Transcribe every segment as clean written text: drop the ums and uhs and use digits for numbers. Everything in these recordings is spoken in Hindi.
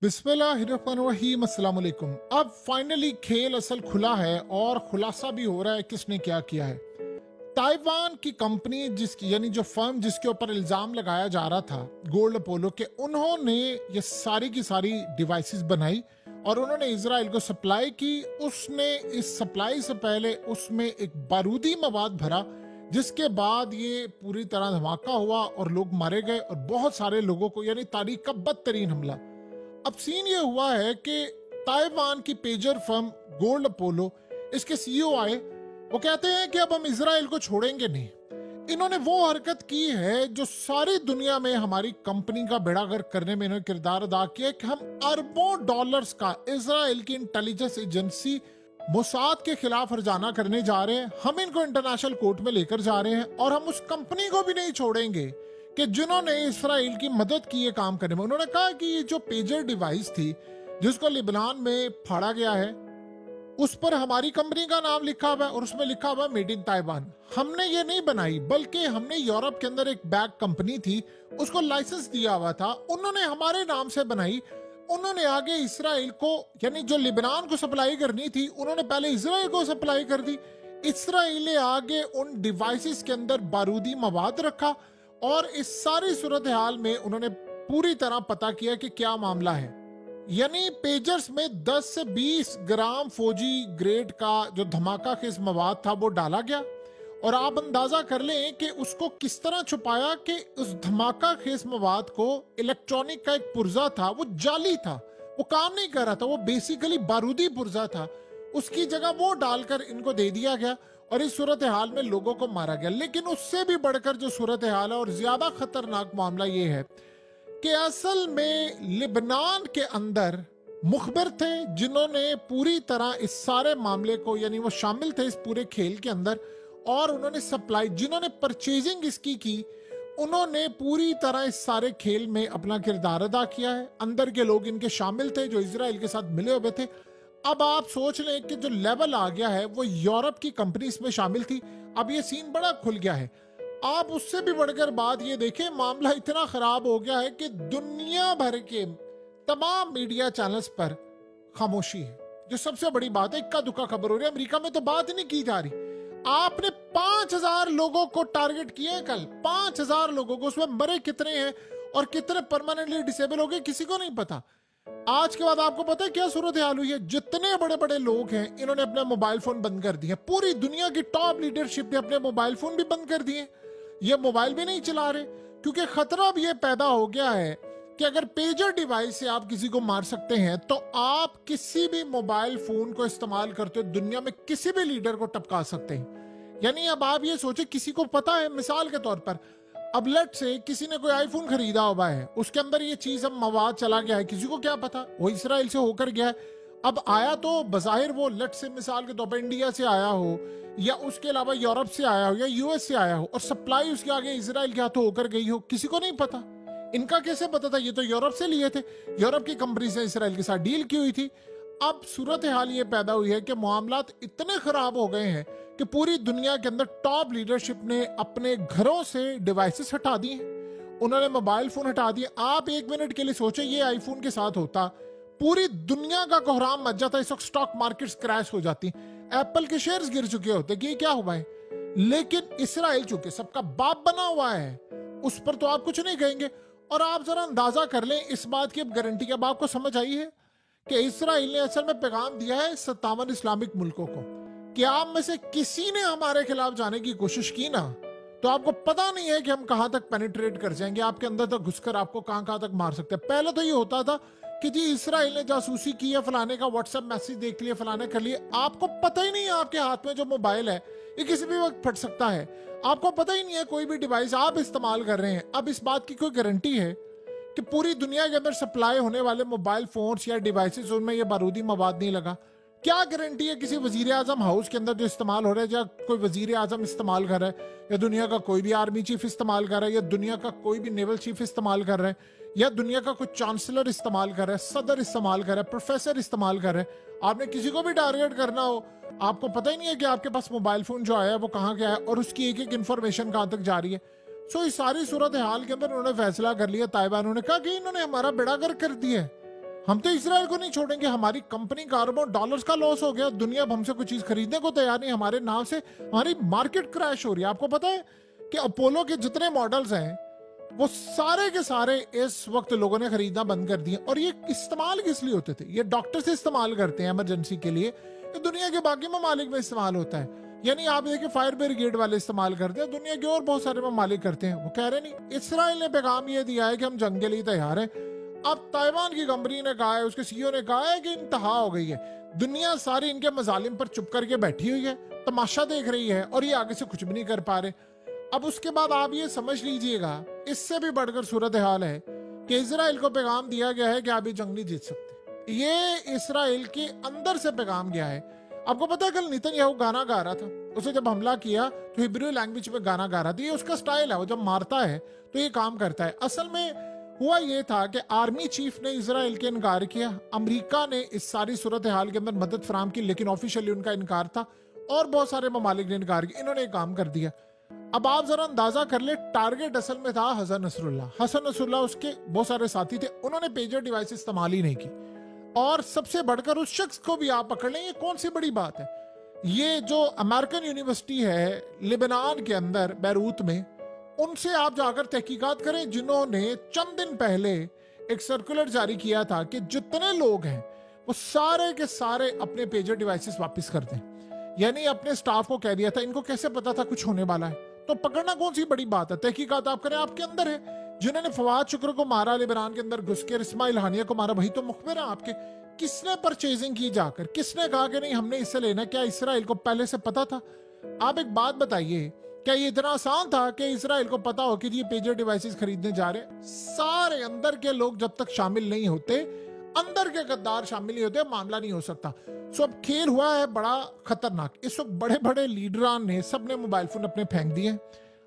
बिस्मिल्लाहिर्रहमानिर्रहीम, अस्सलाम वालेकुम। अब फाइनली खेल असल खुला है और खुलासा भी हो रहा है किसने क्या किया है। ताइवान की कंपनी जिसकी यानी जो फर्म जिसके ऊपर इल्जाम लगाया जा रहा था गोल्ड अपोलो के, उन्होंने ये सारी की सारी डिवाइसेस बनाई और उन्होंने इजराइल को सप्लाई की। उसने इस सप्लाई से पहले उसमें एक बारूदी मवाद भरा, जिसके बाद ये पूरी तरह धमाका हुआ और लोग मारे गए और बहुत सारे लोगों को, यानी तारीख का बदतरीन हमला। अब सीन ये हुआ है कि ताइवान की पेजर फर्म गोल्ड अपोलो, इसके सीईओ आए, वो कहते हैं कि अब हम इजराइल को छोड़ेंगे नहीं। इन्होंने वो हरकत की है जो सारी दुनिया में हमारी कंपनी का बेड़ा गर्क करने में इन्होंने किरदार अदा किया कि हम अरबों डॉलर्स का इजराइल की इंटेलिजेंस एजेंसी मोसाद के खिलाफ हर्जाना करने जा रहे हैं। हम इनको इंटरनेशनल कोर्ट में लेकर जा रहे हैं और हम उस कंपनी को भी नहीं छोड़ेंगे कि जिन्होंने इसराइल की मदद की है काम करने में। उन्होंने कहा कि ये जो पेजर डिवाइस थी जिसको लिबनान में फाड़ा गया है, उस पर हमारी कंपनी का नाम लिखा हुआ है और उसमें लिखा हुआ है मेड इन ताइवान। हमने ये नहीं बनाई, बल्कि हमने यूरोप के अंदर एक बैग कंपनी थी, उसको लाइसेंस दिया हुआ था, उन्होंने हमारे नाम से बनाई। उन्होंने आगे इसराइल को, यानी जो लिबनान को सप्लाई करनी थी, उन्होंने पहले इसराइल को सप्लाई कर दी। इसराइल ने आगे उन डिवाइसेस के अंदर बारूदी मवाद रखा और इस सारी सूरत हाल में उन्होंने पूरी तरह पता किया कि क्या मामला है। यानी पेजर्स में 10 से 20 ग्राम फौजी ग्रेड का जो धमाका खेज मवाद था वो डाला गया और आप अंदाजा कर लें कि उसको किस तरह छुपाया कि उस धमाका खेज मवाद को इलेक्ट्रॉनिक का एक पुर्जा था, वो जाली था, वो काम नहीं कर रहा था, वो बेसिकली बारूदी पुर्जा था, उसकी जगह वो डालकर इनको दे दिया गया और इस सूरत हाल में लोगों को मारा गया। लेकिन उससे भी बढ़कर जो सूरत हाल है और ज्यादा खतरनाक मामला ये है कि असल में लिबनान के अंदर मुखबिर थे जिन्होंने पूरी तरह इस सारे मामले को, यानी वो शामिल थे इस पूरे खेल के अंदर और उन्होंने सप्लाई, जिन्होंने परचेजिंग इसकी की, उन्होंने पूरी तरह इस सारे खेल में अपना किरदार अदा किया है। अंदर के लोग इनके शामिल थे जो इजराइल के साथ मिले हुए थे। अब आप सोच लें कि जो लेवल आ गया है वो यूरोप की कंपनी इसमें शामिल थी। अब ये सीन बड़ा खुल गया है। आप उससे भी बढ़कर बात ये देखें, मामला इतना खराब हो गया है कि दुनिया भर के तमाम मीडिया चैनल्स पर खामोशी है, जो सबसे बड़ी बात है। इक्का दुक्का खबर हो रही है, अमेरिका में तो बात ही नहीं की जा रही। आपने 5000 लोगों को टारगेट किए कल, 5000 लोगों को, उसमें मरे कितने हैं और कितने परमानेंटली डिसेबल हो गए किसी को नहीं पता। आज के बाद आपको पता है क्या सूरत हाल हुई है? जितने बड़े बड़े लोग हैं इन्होंने अपने मोबाइल फोन बंद कर दिए। पूरी दुनिया की टॉप लीडरशिप ने अपने मोबाइल फोन भी बंद कर दिए, ये मोबाइल भी नहीं चला रहे, क्योंकि खतरा अब ये पैदा हो गया है कि अगर पेजर डिवाइस से आप किसी को मार सकते हैं तो आप किसी भी मोबाइल फोन को इस्तेमाल करते हुए दुनिया में किसी भी लीडर को टपका सकते हैं। यानी अब आप ये सोचे, किसी को पता है, मिसाल के तौर पर अब लेट से किसी ने कोई आईफोन खरीदा हुआ है, उसके अंदर ये चीज अब मवाद चला गया है, किसी को क्या पता, वो इसराइल से होकर गया है। अब आया तो बज़ाहिर वो लेट से मिसाल के तौर पर इंडिया से आया हो या उसके अलावा यूरोप से आया हो या यूएस से आया हो और सप्लाई उसके आगे इसराइल के हाथों होकर गई हो, किसी को नहीं पता। इनका कैसे पता था? ये तो यूरोप से लिए थे, यूरोप की कंपनी से इसराइल के साथ डील की हुई थी। अब सूरत हाल ये पैदा हुई है कि मामलात इतने खराब हो गए हैं कि पूरी दुनिया के अंदर टॉप लीडरशिप ने अपने घरों से डिवाइसेस हटा दिए, उन्होंने मोबाइल फोन हटा दिए। आप एक मिनट के लिए सोचें, ये आईफोन के साथ होता, पूरी दुनिया का कोहराम मच जाता, इस वक्त स्टॉक मार्केट्स क्रैश हो जाती, एप्पल के शेयर्स गिर चुके होते कि ये क्या हुआ है। लेकिन इसराइल चूंकि सबका बाप बना हुआ है, उस पर तो आप कुछ नहीं कहेंगे। और आप जरा अंदाजा कर लें इस बात की, अब गारंटी अब आपको समझ आई है कि इसराइल ने असल में पैगाम दिया है 57 इस्लामिक मुल्कों को कि आप में से किसी ने हमारे खिलाफ जाने की कोशिश की ना, तो आपको पता नहीं है कि हम कहां तक पेनिट्रेट कर जाएंगे, आपके अंदर तक घुसकर आपको कहां कहां तक मार सकते हैं। पहले तो ये होता था कि जी इसराइल ने जासूसी की है, फलाने का व्हाट्सएप मैसेज देख लिया, फलाने कर लिए, आपको पता ही नहीं है आपके हाथ में जो मोबाइल है ये किसी भी वक्त फट सकता है, आपको पता ही नहीं है कोई भी डिवाइस आप इस्तेमाल कर रहे हैं। अब इस बात की कोई गारंटी है कि पूरी दुनिया के अंदर सप्लाई होने वाले मोबाइल फोन्स या डिवाइसेस, उनमें ये बारूदी मवाद नहीं लगा? क्या गारंटी है किसी वजीर आजम हाउस के अंदर जो इस्तेमाल हो रहा है, या कोई वजीर आजम इस्तेमाल कर रहा है, या दुनिया का कोई भी आर्मी चीफ इस्तेमाल कर रहा है, या दुनिया का कोई भी नेवल चीफ इस्तेमाल कर रहा है, या दुनिया का कोई चांसलर इस्तेमाल कर रहा है, सदर इस्तेमाल कर रहा है, प्रोफेसर इस्तेमाल कर रहा है, आपने किसी को भी टारगेट करना हो, आपको पता ही नहीं है कि आपके पास मोबाइल फोन जो आया है वो कहाँ गया है और उसकी एक एक इन्फॉर्मेशन कहाँ तक जा रही है। सो इस सारी सूरत हाल के अंदर उन्होंने फैसला कर लिया, ताइवान ने कहा कि इन्होंने हमारा बेड़ा गर्क कर दिया है, हम तो इसराइल को नहीं छोड़ेंगे, हमारी कंपनी का अरबों डॉलर्स का लॉस हो गया, दुनिया अब हमसे कोई चीज खरीदने को तैयार नहीं, हमारे नाम से हमारी मार्केट क्रैश हो रही है। आपको पता है कि अपोलो के जितने मॉडल्स हैं वो सारे के सारे इस वक्त लोगों ने खरीदना बंद कर दिए। और ये इस्तेमाल किस लिए होते थे? ये डॉक्टर से इस्तेमाल करते हैं इमरजेंसी के लिए, ये दुनिया के बाकी ममालिक में इस्तेमाल होता है। यानी आप देखिए फायर ब्रिगेड वाले इस्तेमाल करते हैं, दुनिया के और बहुत सारे ममालिक करते हैं। वो कह रहे नहीं, इसराइल ने पैगाम ये दिया है कि हम जंग के लिए तैयार हैं। अब ताइवान की कंपनी ने कहा है, उसके सीईओ ने कहा है कि इंतहा हो गई है, दुनिया सारी इनके मजालिम पर चुप करके बैठी हुई है, तमाशा देख रही है और ये आगे से कुछ भी नहीं कर पा रहे। अब उसके बाद आप ये समझ लीजिएगा, इससे भी बढ़कर सूरत हाल है कि इसराइल को पैगाम दिया गया है कि आप ये जंग नहीं जीत सकते। ये इसराइल के अंदर से पैगाम गया है। आपको पता है कल नेतन्याहू गाना गा रहा था, उसे जब हमला किया तो हिब्रू लैंग्वेज में गाना गा रहा था। ये उसका स्टाइल है, वो जब मारता है तो ये काम करता है। असल में हुआ ये था कि आर्मी चीफ ने इसराइल के इनकार किया, अमेरिका ने इस सारी सूरत हाल के अंदर मदद फराम की, लेकिन ऑफिशियली उनका इनकार था और बहुत सारे ममालिक ने इनकार किया। इन्होंने काम कर दिया। अब आप जरा अंदाजा कर ले, टारगेट असल में था हसन नसरुल्लाह। हसन नसरुल्लाह उसके बहुत सारे साथी थे, उन्होंने पेजर डिवाइस इस्तेमाल ही नहीं की। और सबसे बढ़कर उस शख्स को भी आप पकड़ लें, ये कौन सी बड़ी बात है। ये जो अमेरिकन यूनिवर्सिटी है लेबनान के अंदर बैरूत में, उनसे आप जाकर तहकीकात करें, जिन्होंने चंद दिन पहले एक सर्कुलर जारी किया था कि जितने लोग हैं वो सारे के सारे अपने पेजर डिवाइसेस वापस कर दें। यानी अपने स्टाफ को कह दिया था। इनको कैसे पता था कुछ होने वाला है? तो पकड़ना कौन सी बड़ी बात है, तहकीकात आप करें, आपके अंदर है। जिन्होंने फवाद शुक्र को मारा, लेबनान के अंदर घुस के इस्माइल हानिया को मारा, वही तो मुखबिर है आपके। किसने परचेजिंग की जाकर? किसने कहा कि नहीं हमने इससे लेना? क्या इसराइल को पहले से पता था? आप एक बात बताइए, क्या ये इतना आसान था कि इसराइल को पता हो कि ये पेजर डिवाइसेस खरीदने जा रहे हैं? सारे अंदर के लोग जब तक शामिल नहीं होते, अंदर के गद्दार शामिल नहीं होते, मामला नहीं हो सकता। सो अब खेल हुआ है बड़ा खतरनाक। इस वक्त बड़े बड़े लीडरान ने सबने मोबाइल फोन अपने फेंक दिए,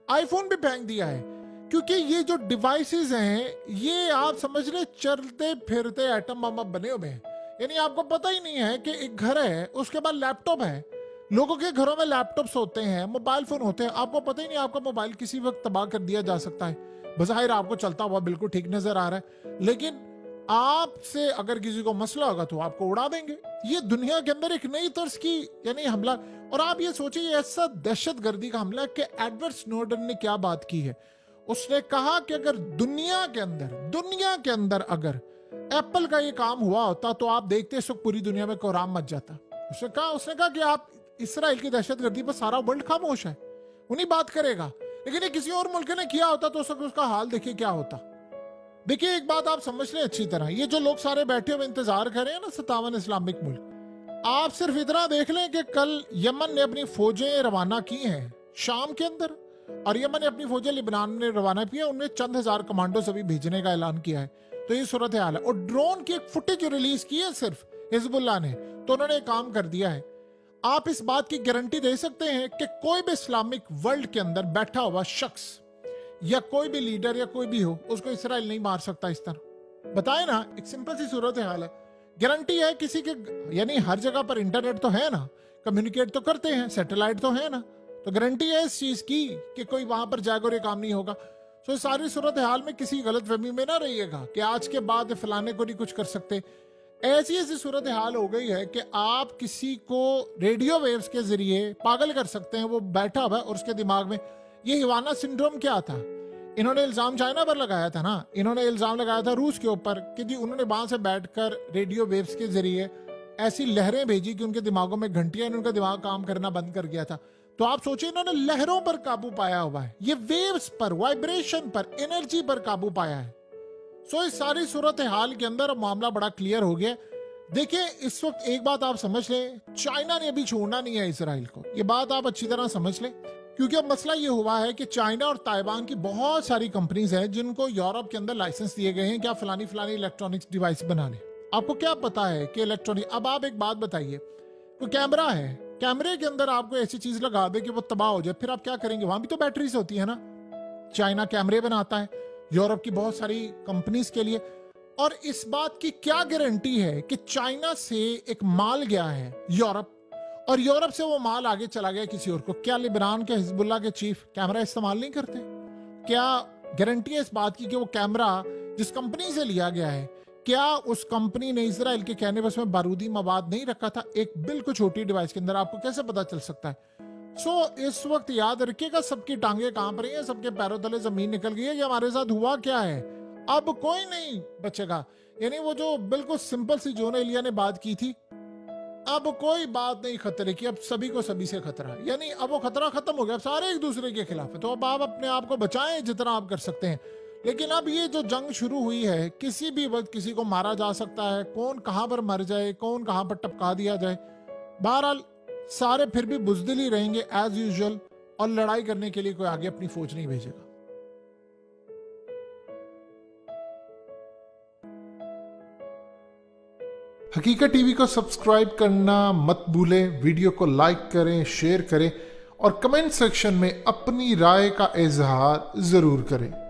आईफोन भी फेंक दिया है, क्योंकि ये जो डिवाइसेस हैं ये आप समझ रहे चलते फिरते एटम बम बने हुए हैं। यानी आपको पता ही नहीं है कि एक घर है, उसके बाद लैपटॉप है। लोगों के घरों में लैपटॉप्स होते हैं, मोबाइल फोन होते हैं, आपको पता ही नहीं आपका मोबाइल किसी वक्त तबाह कर दिया जा सकता है। बज़ाहिर आपको चलता हुआ बिल्कुल ठीक नजर आ रहा है, लेकिन आपसे अगर किसी को मसला होगा तो आपको उड़ा देंगे। ये दुनिया के अंदर एक नई तर्ज की यानी हमला। और आप ये सोचिए ऐसा दहशतगर्दी का हमला कि एडवर्ड स्नोडन ने क्या बात की है। उसने कहा कि अगर दुनिया के अंदर अगर एप्पल का ये काम हुआ होता तो आप देखते इस वक्त पूरी दुनिया में कोहराम मच जाता। उसने कहा कि आप इसराइल की दहशतगर्दी पर सारा वर्ल्ड खामोश है, उन्हीं बात करेगा। लेकिन ये किसी और मुल्क ने किया होता तो उसका हाल देखिए क्या होता। देखिए एक बात आप समझ लें अच्छी तरह, ये जो लोग सारे बैठे हुए इंतजार कर रहे हैं ना 57 इस्लामिक मुल्क, आप सिर्फ इतना देख लें कि कल यमन ने अपनी फौजें रवाना की हैं शाम के अंदर, और यमन ने अपनी फौजें लिबनान में रवाना की है। उनमें चंद हजार कमांडो सभी भेजने का ऐलान किया है। तो ये सूरत हाल है। और ड्रोन की एक फुटेज रिलीज की है सिर्फ हिजबुल्लाह ने, तो उन्होंने काम कर दिया है। आप इस बात की गारंटी दे सकते हैं कि कोई भी इस्लामिक वर्ल्ड के अंदर बैठा हुआ शख्स या कोई भी लीडर या कोई भी हो, उसको इसराइल नहीं मार सकता इस तरह। बताए ना, एक सिंपल सी सूरत हाल है। गारंटी है किसी के, यानी हर जगह पर इंटरनेट तो है ना, कम्युनिकेट तो करते हैं, सैटेलाइट तो है ना, तो गारंटी है इस चीज की कि कोई वहां पर जाएगा और ये काम नहीं होगा। तो सारी सूरत हाल में किसी गलतफहमी में ना रहिएगा कि आज के बाद फलाने को नहीं कुछ कर सकते। ऐसी सूरत हाल हो गई है कि आप किसी को रेडियो वेव्स के जरिए पागल कर सकते हैं। वो बैठा हुआ और उसके दिमाग में ये हिवाना सिंड्रोम क्या था। इन्होंने इल्जाम चाइना पर लगाया था ना, इन्होंने इल्जाम लगाया था रूस के ऊपर कि जी उन्होंने वहां से बैठकर रेडियो वेव्स के जरिए ऐसी लहरें भेजी कि उनके दिमागों में घंटियां, उनका दिमाग काम करना बंद कर गया था। तो आप सोचिए इन्होंने लहरों पर काबू पाया हुआ है, ये वेव्स पर, वाइब्रेशन पर, एनर्जी पर काबू पाया है। सो इस सारी सूरत हाल के अंदर मामला बड़ा क्लियर हो गया। देखिए इस वक्त एक बात आप समझ लें, चाइना ने अभी छोड़ना नहीं है इसराइल को, ये बात आप अच्छी तरह समझ लें। क्योंकि अब मसला ये हुआ है कि चाइना और ताइवान की बहुत सारी कंपनीज हैं जिनको यूरोप के अंदर लाइसेंस दिए गए हैं क्या फलानी इलेक्ट्रॉनिक्स डिवाइस बनाने। आपको क्या पता है कि इलेक्ट्रॉनिक, अब आप एक बात बताइए, कोई कैमरा है, कैमरे के अंदर आपको ऐसी चीज लगा दे कि वो तबाह हो जाए, फिर आप क्या करेंगे? वहां भी तो बैटरीज होती है ना। चाइना कैमरे बनाता है यूरोप की बहुत सारी कंपनीज के लिए। और इस बात की क्या गारंटी है कि चाइना से एक माल गया है यूरोप और यूरोप से वो माल आगे चला गया किसी और को? क्या लिबनान के हिजबुल्लाह के चीफ कैमरा इस्तेमाल नहीं करते? क्या गारंटी है इस बात की कि वो कैमरा जिस कंपनी से लिया गया है क्या उस कंपनी ने इजराइल के कहने बस में बारूदी मवाद नहीं रखा था एक बिल्कुल छोटी डिवाइस के अंदर? आपको कैसे पता चल सकता है? इस वक्त याद रखिएगा, सबकी टांगे कांप रही हैं, सबके पैरों तले जमीन निकल गई है कि हमारे साथ हुआ क्या है। अब कोई नहीं बचेगा। यानी वो जो बिल्कुल सिंपल सी जोन एलिया ने बात की थी, अब कोई बात नहीं खतरे की, अब सभी को सभी से खतरा है। यानी अब वो खतरा खत्म हो गया, अब सारे एक दूसरे के खिलाफ है। तो अब आप अपने आप को बचाएं जितना आप कर सकते हैं। लेकिन अब ये जो जंग शुरू हुई है, किसी भी वक्त किसी को मारा जा सकता है, कौन कहां पर मर जाए, कौन कहां पर टपका दिया जाए। बहरहाल सारे फिर भी बुजदिल ही रहेंगे एज यूजुअल, और लड़ाई करने के लिए कोई आगे अपनी फौज नहीं भेजेगा। हकीकत टीवी को सब्सक्राइब करना मत भूलें, वीडियो को लाइक करें, शेयर करें और कमेंट सेक्शन में अपनी राय का इजहार जरूर करें।